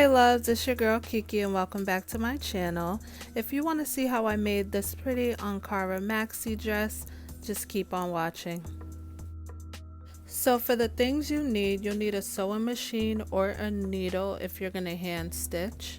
Hey loves, it's your girl Kiki and welcome back to my channel. If you want to see how I made this pretty Ankara Maxi dress, just keep on watching. So for the things you'll need a sewing machine or a needle if you're going to hand stitch.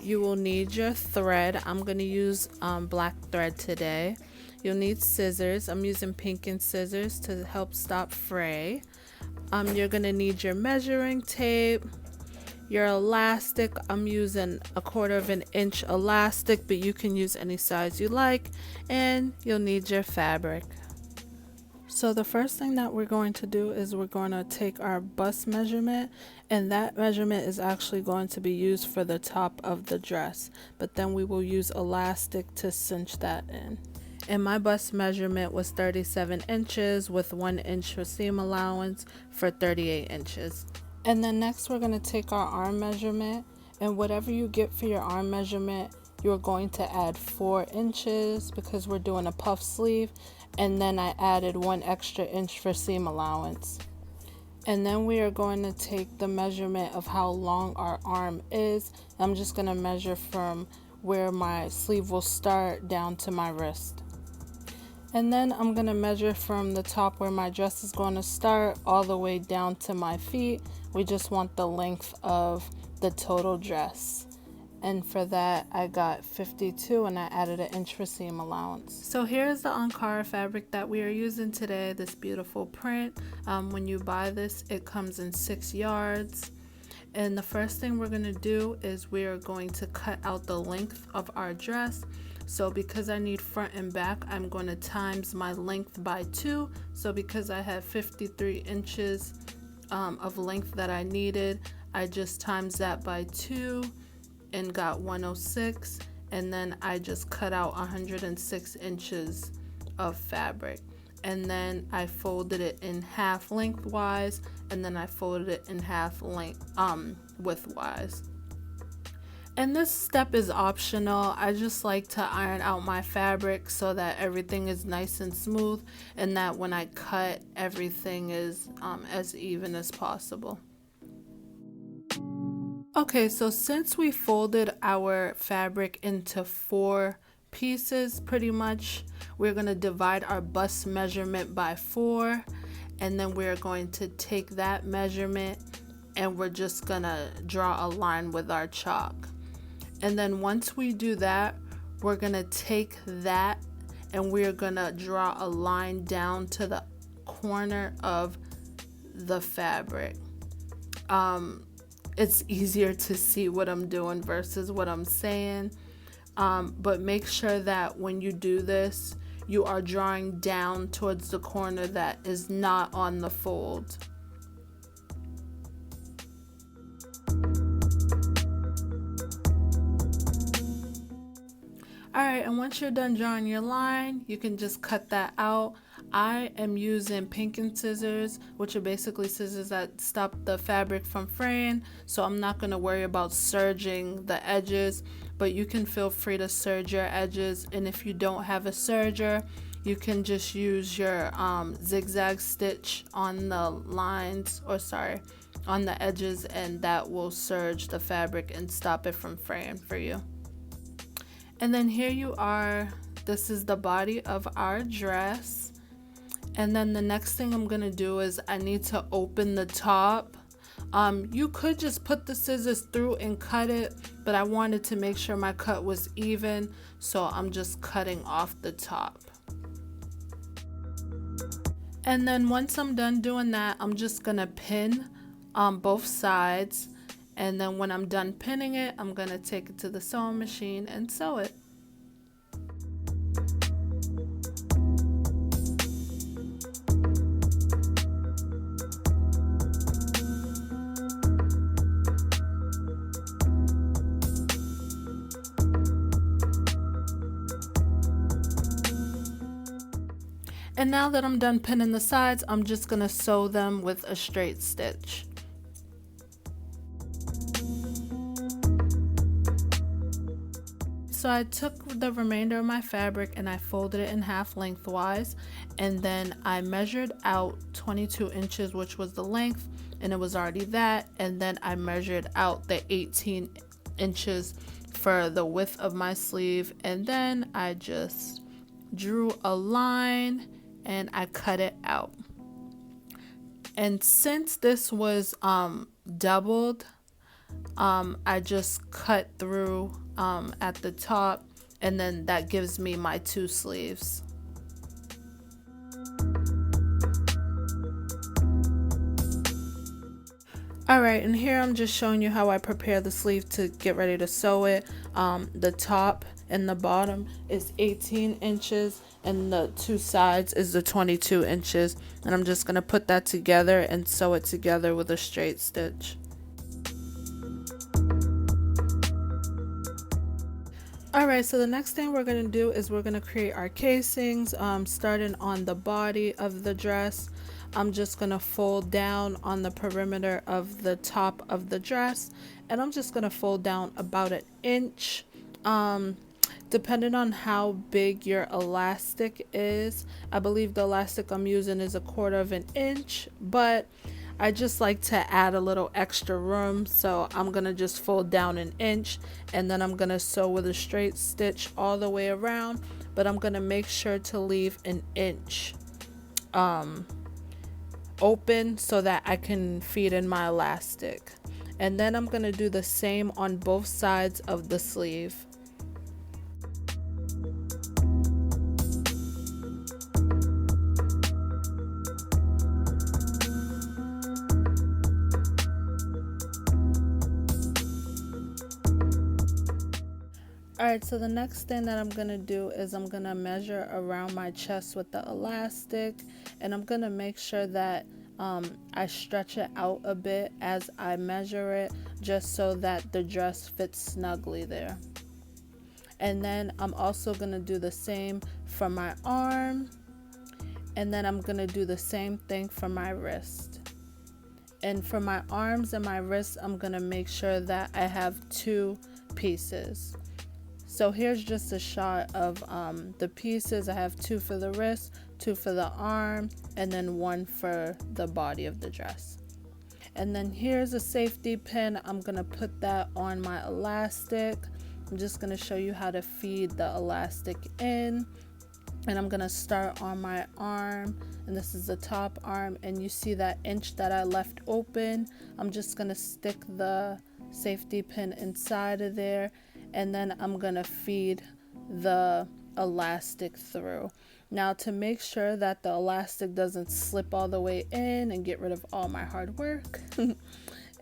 You will need your thread. I'm going to use black thread today. You'll need scissors. I'm using pinking scissors to help stop fray. You're going to need your measuring tape, your elastic. I'm using 1/4 inch elastic, but you can use any size you like, and you'll need your fabric. So the first thing that we're going to do is we're going to take our bust measurement, and that measurement is actually going to be used for the top of the dress, but then we will use elastic to cinch that in. And my bust measurement was 37 inches with 1 inch for seam allowance for 38 inches. And then next we're going to take our arm measurement, and whatever you get for your arm measurement, you're going to add 4 inches because we're doing a puff sleeve, and then I added 1 extra inch for seam allowance. And then we are going to take the measurement of how long our arm is. I'm just going to measure from where my sleeve will start down to my wrist. And then I'm going to measure from the top where my dress is going to start all the way down to my feet. We just want the length of the total dress. And for that I got 52, and I added 1 inch for seam allowance. So here's the Ankara fabric that we are using today, this beautiful print. When you buy this, it comes in 6 yards. And the first thing we're going to do is we are going to cut out the length of our dress. So because I need front and back, I'm going to times my length by 2. So because I had 53 inches of length that I needed, I just times that by 2 and got 106, and then I just cut out 106 inches of fabric, and then I folded it in half lengthwise, and then I folded it in half widthwise. And this step is optional. I just like to iron out my fabric so that everything is nice and smooth, and that when I cut, everything is as even as possible. Okay, so since we folded our fabric into 4 pieces pretty much, we're going to divide our bust measurement by 4, and then we're going to take that measurement and we're just going to draw a line with our chalk. And then once we do that, we're going to take that and we're going to draw a line down to the corner of the fabric. It's easier to see what I'm doing versus what I'm saying, but make sure that when you do this, you are drawing down towards the corner that is not on the fold. Alright, and once you're done drawing your line, you can just cut that out. I am using pinking scissors, which are basically scissors that stop the fabric from fraying, so I'm not going to worry about serging the edges, but you can feel free to serge your edges. And if you don't have a serger, you can just use your zigzag stitch on the lines, or sorry, on the edges, and that will serge the fabric and stop it from fraying for you. And then here you are. This is the body of our dress. And then the next thing I'm gonna do is I need to open the top. You could just put the scissors through and cut it, but I wanted to make sure my cut was even, so I'm just cutting off the top. And then once I'm done doing that, I'm just gonna pin both sides. And then when I'm done pinning it, I'm gonna take it to the sewing machine and sew it. And now that I'm done pinning the sides, I'm just gonna sew them with a straight stitch. So I took the remainder of my fabric and I folded it in half lengthwise, and then I measured out 22 inches, which was the length, and it was already that, and then I measured out the 18 inches for the width of my sleeve, and then I just drew a line and I cut it out. And since this was doubled, I just cut through at the top, and then that gives me my 2 sleeves. Alright, and here I'm just showing you how I prepare the sleeve to get ready to sew it. The top and the bottom is 18 inches and the 2 sides is the 22 inches, and I'm just going to put that together and sew it together with a straight stitch. Alright, so the next thing we're going to do is we're going to create our casings, starting on the body of the dress. I'm just going to fold down on the perimeter of the top of the dress, and I'm just going to fold down about an inch. Depending on how big your elastic is, I believe the elastic I'm using is 1/4 inch, but I just like to add a little extra room, so I'm gonna just fold down an inch, and then I'm gonna sew with a straight stitch all the way around, but I'm gonna make sure to leave an inch open so that I can feed in my elastic. And then I'm gonna do the same on both sides of the sleeve. Alright, so the next thing that I'm going to do is I'm going to measure around my chest with the elastic, and I'm going to make sure that I stretch it out a bit as I measure it, just so that the dress fits snugly there. And then I'm also going to do the same for my arm, and then I'm going to do the same thing for my wrist. And for my arms and my wrists, I'm going to make sure that I have 2 pieces. So here's just a shot of the pieces. I have 2 for the wrist, 2 for the arm, and then 1 for the body of the dress. And then here's a safety pin. I'm gonna put that on my elastic. I'm just gonna show you how to feed the elastic in. And I'm gonna start on my arm, and this is the top arm, and you see that inch that I left open. I'm just gonna stick the safety pin inside of there, and then I'm gonna feed the elastic through. Now, to make sure that the elastic doesn't slip all the way in and get rid of all my hard work,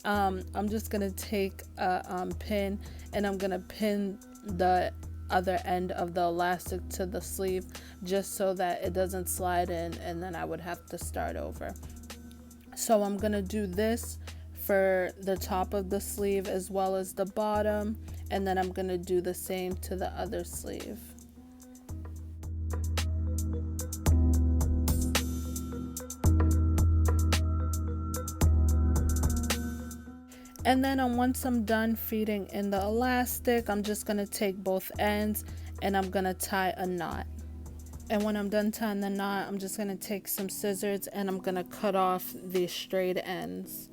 I'm just gonna take a pin, and I'm gonna pin the other end of the elastic to the sleeve, just so that it doesn't slide in and then I would have to start over. So I'm gonna do this for the top of the sleeve as well as the bottom, and then I'm gonna do the same to the other sleeve. And then once I'm done feeding in the elastic, I'm just gonna take both ends and I'm gonna tie a knot. And when I'm done tying the knot, I'm just gonna take some scissors and I'm gonna cut off the straight ends.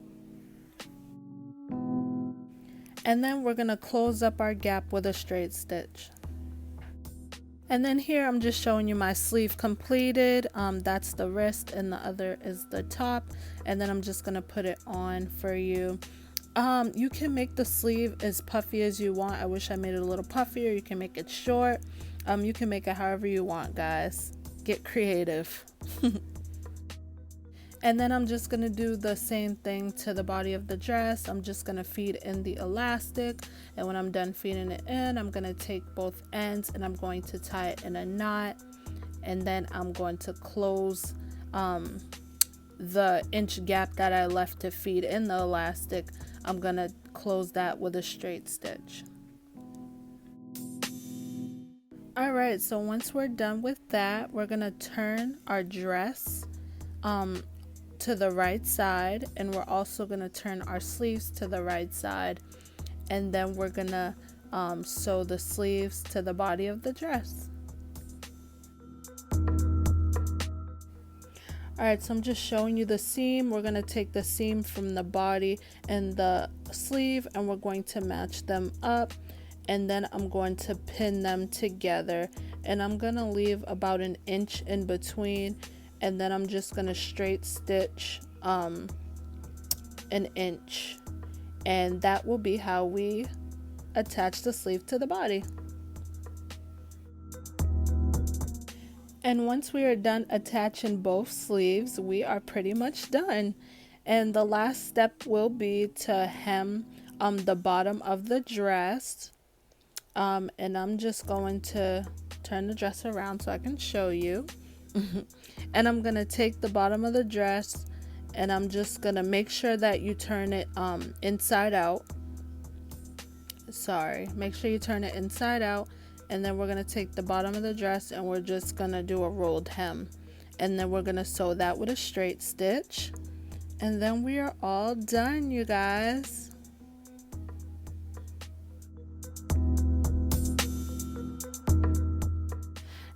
And then we're gonna close up our gap with a straight stitch. And then here I'm just showing you my sleeve completed. That's the wrist and the other is the top. And then I'm just gonna put it on for you. You can make the sleeve as puffy as you want. I wish I made it a little puffier. You can make it short. You can make it however you want, guys. Get creative. And then I'm just going to do the same thing to the body of the dress. I'm just going to feed in the elastic, and when I'm done feeding it in, I'm going to take both ends and I'm going to tie it in a knot, and then I'm going to close the inch gap that I left to feed in the elastic. I'm going to close that with a straight stitch. Alright, so once we're done with that, we're going to turn our dress to the right side, and we're also going to turn our sleeves to the right side, and then we're going to sew the sleeves to the body of the dress. Alright, so I'm just showing you the seam. We're going to take the seam from the body and the sleeve and we're going to match them up, and then I'm going to pin them together, and I'm going to leave about an inch in between, and then I'm just going to straight stitch an inch, and that will be how we attach the sleeve to the body. And once we are done attaching both sleeves, we are pretty much done. And the last step will be to hem the bottom of the dress. And I'm just going to turn the dress around so I can show you. And I'm going to take the bottom of the dress and I'm just going to make sure that you turn it inside out. Make sure you turn it inside out. And then we're going to take the bottom of the dress and we're just going to do a rolled hem. And then we're going to sew that with a straight stitch. And then we are all done, you guys.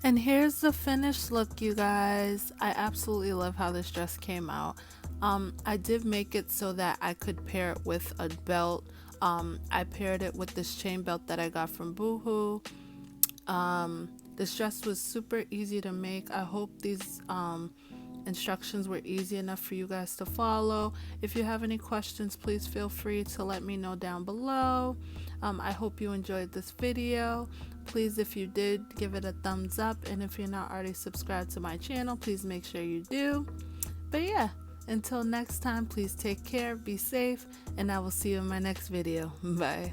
And here's the finished look, you guys. I absolutely love how this dress came out. I did make it so that I could pair it with a belt. I paired it with this chain belt that I got from Boohoo. This dress was super easy to make. I hope these instructions were easy enough for you guys to follow. If you have any questions, please feel free to let me know down below. I hope you enjoyed this video. Please, if you did, give it a thumbs up, and if you're not already subscribed to my channel, please make sure you do. But yeah, until next time, please take care, be safe, and I will see you in my next video. Bye.